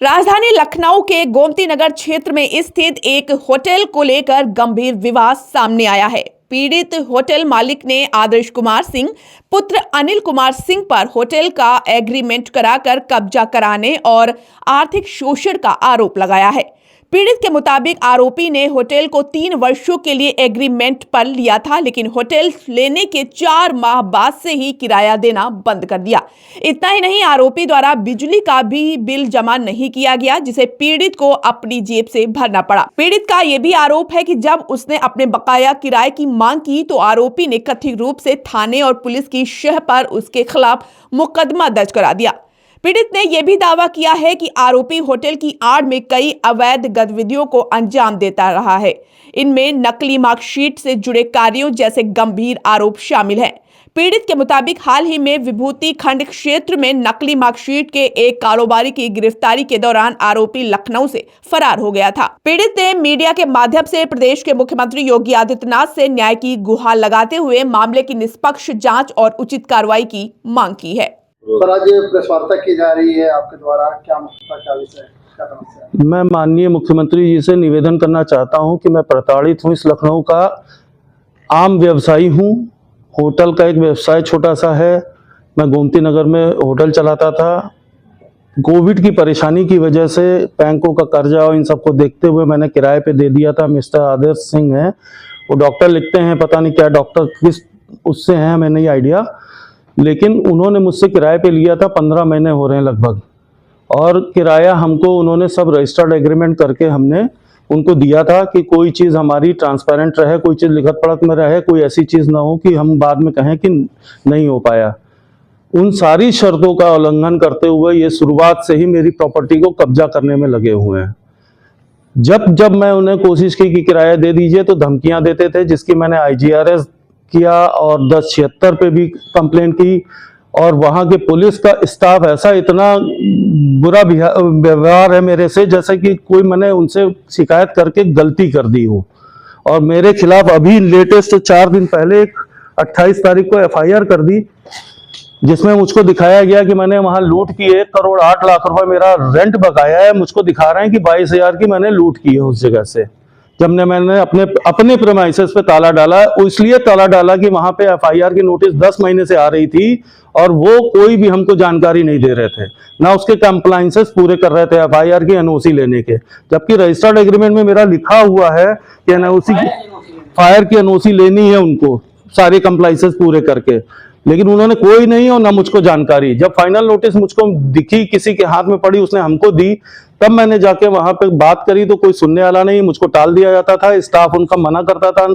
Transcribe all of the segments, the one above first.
राजधानी लखनऊ के गोमती नगर क्षेत्र में स्थित एक होटल को लेकर गंभीर विवाद सामने आया है। पीड़ित होटल मालिक ने आदर्श कुमार सिंह पुत्र अनिल कुमार सिंह पर होटल का एग्रीमेंट कराकर कब्जा कराने और आर्थिक शोषण का आरोप लगाया है। पीड़ित के मुताबिक आरोपी ने होटल को 3 वर्षों के लिए एग्रीमेंट पर लिया था, लेकिन होटल लेने के 4 माह बाद से ही किराया देना बंद कर दिया। इतना ही नहीं, आरोपी द्वारा बिजली का भी बिल जमा नहीं किया गया, जिसे पीड़ित को अपनी जेब से भरना पड़ा। पीड़ित का यह भी आरोप है कि जब उसने अपने बकाया किराए की मांग की तो आरोपी ने कथित रूप से थाने और पुलिस की शह पर उसके खिलाफ मुकदमा दर्ज करा दिया। पीड़ित ने यह भी दावा किया है कि आरोपी होटल की आड़ में कई अवैध गतिविधियों को अंजाम देता रहा है। इनमें नकली मार्कशीट से जुड़े कार्यों जैसे गंभीर आरोप शामिल हैं। पीड़ित के मुताबिक हाल ही में विभूति खंड क्षेत्र में नकली मार्कशीट के एक कारोबारी की गिरफ्तारी के दौरान आरोपी लखनऊ से फरार हो गया था। पीड़ित ने मीडिया के माध्यम से प्रदेश के मुख्यमंत्री योगी आदित्यनाथ से न्याय की गुहार लगाते हुए मामले की निष्पक्ष जांच और उचित कार्रवाई की मांग की है। सर, आज प्रेस वार्ता की जा रही है आपके द्वारा, क्या मुद्दा, क्या विषय, क्या समस्या है? मैं माननीय मुख्यमंत्री जी से निवेदन करना चाहता हूं कि मैं प्रताड़ित हूं। इस लखनऊ का आम व्यवसायी हूं। होटल का एक व्यवसाय छोटा सा है। मैं गोमती नगर में होटल चलाता था। कोविड की परेशानी की वजह से बैंकों का कर्जा और इन सबको देखते हुए मैंने किराए पे दे दिया था। मिस्टर आदर्श सिंह हैं, वो डॉक्टर लिखते हैं, पता नहीं क्या डॉक्टर किस उससे हैं, हमें नहीं आइडिया, लेकिन उन्होंने मुझसे किराए पे लिया था। 15 महीने हो रहे हैं लगभग, और किराया हमको उन्होंने सब रजिस्टर्ड एग्रीमेंट करके हमने उनको दिया था कि कोई चीज़ हमारी ट्रांसपेरेंट रहे, कोई चीज़ लिखत पढ़त में रहे, कोई ऐसी चीज़ ना हो कि हम बाद में कहें कि नहीं हो पाया। उन सारी शर्तों का उल्लंघन करते हुए ये शुरुआत से ही मेरी प्रॉपर्टी को कब्जा करने में लगे हुए हैं। जब मैं उन्हें कोशिश की कि किराया दे दीजिए तो धमकियां देते थे, जिसकी मैंने IGRS किया और 1076 पे भी कंप्लेंट की। और वहां के पुलिस का स्टाफ ऐसा इतना बुरा व्यवहार है मेरे से, जैसे कि कोई मैंने उनसे शिकायत करके गलती कर दी हो। और मेरे खिलाफ अभी लेटेस्ट 4 दिन पहले 28 तारीख को FIR कर दी, जिसमें मुझको दिखाया गया कि मैंने वहां लूट की 1 करोड़ 8 लाख रुपए मेरा रेंट बकाया है। मुझको दिखा रहे हैं कि 22,000 की मैंने लूट की है उस जगह से। जब मैंने अपने प्रेमाइसेस पे ताला डाला, इसलिए ताला डाला कि वहां पे FIR की नोटिस 10 महीने से आ रही थी और वो कोई भी हमको जानकारी नहीं दे रहे थे, ना उसके कंप्लायंसेस पूरे कर रहे थे FIR की NOC लेने के। जबकि रजिस्टर्ड एग्रीमेंट में मेरा लिखा हुआ है कि NOC फायर की NOC लेनी है उनको, सारे कंप्लायंसेस पूरे करके, लेकिन उन्होंने कोई नहीं और ना मुझको जानकारी। जब फाइनल नोटिस मुझको दिखी, किसी के हाथ में पड़ी, उसने हमको दी, तब मैंने जाके वहां पे बात करी तो कोई सुनने वाला नहीं, मुझको टाल दिया जाता था। स्टाफ उनका मना करता था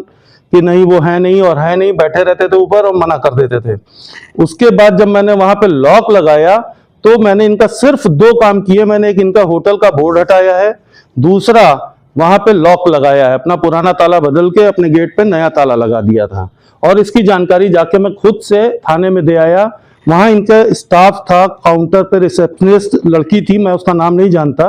कि नहीं वो है नहीं और है नहीं, बैठे रहते थे ऊपर और मना कर देते थे। उसके बाद जब मैंने वहां पे लॉक लगाया तो मैंने इनका सिर्फ 2 काम किए। मैंने एक इनका होटल का बोर्ड हटाया है, दूसरा वहां पे लॉक लगाया है। अपना पुराना ताला बदल के अपने गेट पे नया ताला लगा दिया था। और इसकी जानकारी जाके मैं खुद से थाने में दे आया। वहां इनका स्टाफ था, काउंटर पे रिसेप्शनिस्ट लड़की थी, मैं उसका नाम नहीं जानता,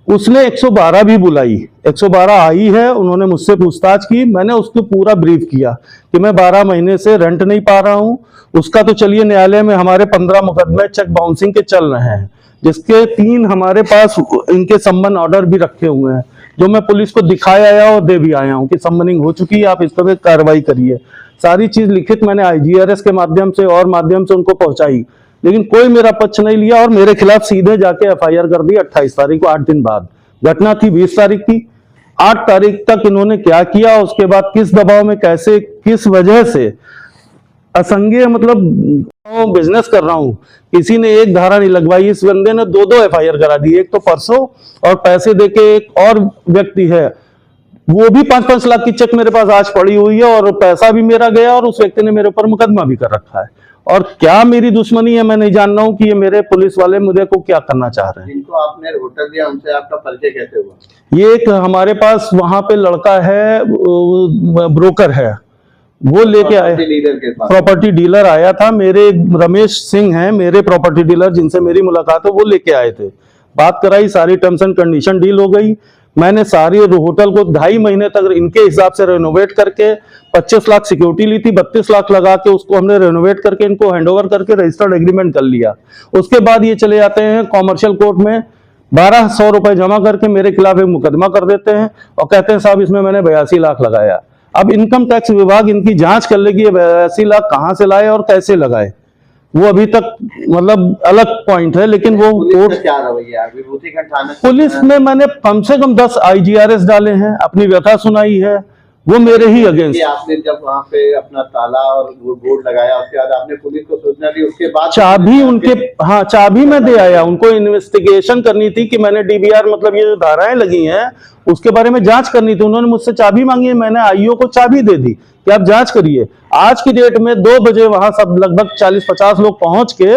उसने 112 भी बुलाई। 112 आई है, उन्होंने मुझसे पूछताछ की। मैंने उसको पूरा ब्रीफ किया कि मैं 12 महीने से रेंट नहीं पा रहा हूं। उसका तो चलिए, न्यायालय में हमारे 15 मुकदमे चेक बाउंसिंग के चल रहे हैं, जिसके 3 हमारे पास इनके सम्मन ऑर्डर भी रखे हुए हैं, जो मैं पुलिस को दिखाया और दे भी आया हूं कि सम्मनिंग हो चुकी है, आप इस पर कार्रवाई करिए। सारी चीज लिखित मैंने IGRS के माध्यम से और माध्यम से उनको पहुंचाई, लेकिन कोई मेरा पक्ष नहीं लिया और मेरे खिलाफ सीधे जाके FIR कर दी 28 तारीख को, 8 दिन बाद। घटना थी 20 तारीख की। 8 तारीख तक इन्होंने क्या किया, उसके बाद किस दबाव में, कैसे, किस वजह से, असंज्ञेय मतलब बिजनेस कर रहा हूं, किसी ने एक धारा नहीं लगवाई। इस बंदे ने 2 FIR करा दी, एक तो परसों और पैसे देके एक और व्यक्ति है, वो भी 5-5 लाख की चेक मेरे पास आज पड़ी हुई है और पैसा भी मेरा गया और उस व्यक्ति ने मेरे ऊपर मुकदमा भी कर रखा है। और क्या मेरी दुश्मनी है मैं नहीं जान रहा हूँ कि ये मेरे पुलिस वाले मुझे को क्या करना चाह रहे हैं। जिनको आपने होटल दिया उनसे आपका परिचय कैसे हुआ? ये एक हमारे पास वहां पे लड़का है, ब्रोकर है, वो लेके आया, प्रॉपर्टी डीलर आया था। मेरे रमेश सिंह हैं मेरे प्रॉपर्टी डीलर, जिनसे मेरी मुलाकात है, वो लेके आए थे। बात कराई, सारी टर्म्स एंड कंडीशन डील हो गई। मैंने सारी होटल को 2.5 महीने तक इनके हिसाब से रेनोवेट करके 25 लाख सिक्योरिटी ली थी, 32 लाख लगा के उसको हमने रेनोवेट करके इनको हैंडओवर करके रजिस्टर्ड एग्रीमेंट कर लिया। उसके बाद ये चले जाते हैं कॉमर्शियल कोर्ट में 1200 रुपए जमा करके मेरे खिलाफ एक मुकदमा कर देते हैं और कहते हैं साहब इसमें मैंने 82 लाख लगाया। अब इनकम टैक्स विभाग इनकी जांच कर लेगी ये 82 लाख कहां से लाए और कैसे लगाए, वो अभी तक मतलब अलग पॉइंट है। लेकिन वो पुलिस का क्या रवैया है? विभूतिखंड थाना पुलिस में मैंने कम से कम 10 IGRS डाले हैं, अपनी व्यथा सुनाई है, वो मेरे ही कि अगेंस्ट। आपने जब वहाँ पे अपना ताला और बोर्ड लगाया उसके बाद आपने पुलिस को सूचना दी, उसके बाद चाबी उनके, हाँ चाबी मैं दे आया, उनको इन्वेस्टिगेशन करनी थी कि मैंने DBR मतलब ये जो धाराएं लगी हैं उसके बारे में जांच करनी थी। उन्होंने मुझसे चाबी मांगी है, मैंने IO को चाबी दे दी कि आप जांच करिए। आज की डेट में 2 बजे वहां सब लगभग 40-50 लोग पहुंच के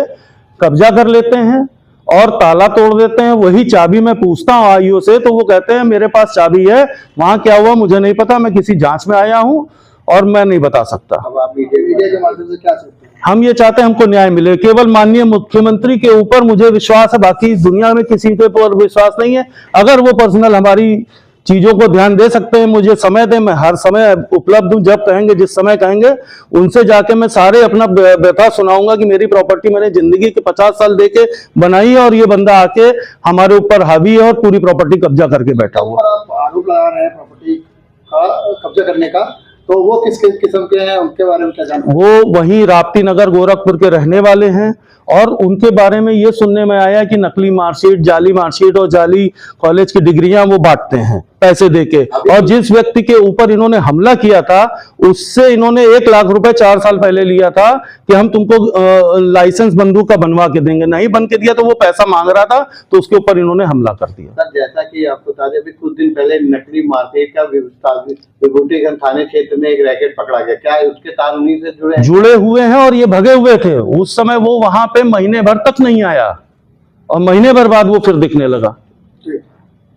कब्जा कर लेते हैं और ताला तोड़ देते हैं। वही चाबी मैं पूछता हूँ IO से तो वो कहते हैं मेरे पास चाबी है, वहां क्या हुआ मुझे नहीं पता, मैं किसी जांच में आया हूं और मैं नहीं बता सकता। अब आप मीडिया के माध्यम से क्या चाहते हैं? हम ये चाहते हैं हमको न्याय मिले। केवल माननीय मुख्यमंत्री के ऊपर मुझे विश्वास है, बाकी इस दुनिया में किसी के ऊपर विश्वास नहीं है। अगर वो पर्सनल हमारी चीजों को ध्यान दे सकते हैं, मुझे समय दें, मैं हर समय उपलब्ध हूं, जब कहेंगे जिस समय कहेंगे उनसे जाके मैं सारे अपना व्यथा सुनाऊंगा कि मेरी प्रॉपर्टी मैंने जिंदगी के 50 साल देके बनाई है और ये बंदा आके हमारे ऊपर हावी है और पूरी प्रॉपर्टी कब्जा करके बैठा हुआ। और आप आरोप लगा रहे हैं प्रॉपर्टी का कब्जा करने का, तो वो किस किस्म के हैं, उनके बारे में क्या जानते हैं? वो वहीं राप्ती नगर गोरखपुर के रहने वाले हैं और उनके बारे में ये सुनने में आया कि नकली मार्कशीट, जाली मार्कशीट और जाली कॉलेज की डिग्रियां वो बांटते हैं पैसे देके। और जिस व्यक्ति के ऊपर इन्होंने हमला किया था उससे इन्होंने 1 लाख रुपए 4 साल पहले लिया था कि हम तुमको लाइसेंस बंदूक का बनवा के देंगे, नहीं बन के दिया तो वो पैसा मांग रहा था तो उसके ऊपर इन्होंने हमला कर दिया। सर जैसा कि आपको बता दें, अभी कुछ दिन पहले नकली मार्केट का विभूतिखंड थाने क्षेत्र में एक रैकेट पकड़ा गया, क्या उसके तार उन्हीं से जुड़े हैं? जुड़े हुए हैं और ये भगे हुए थे। उस समय वो वहां पे महीने भर तक नहीं आया और महीने भर बाद वो फिर दिखने लगा।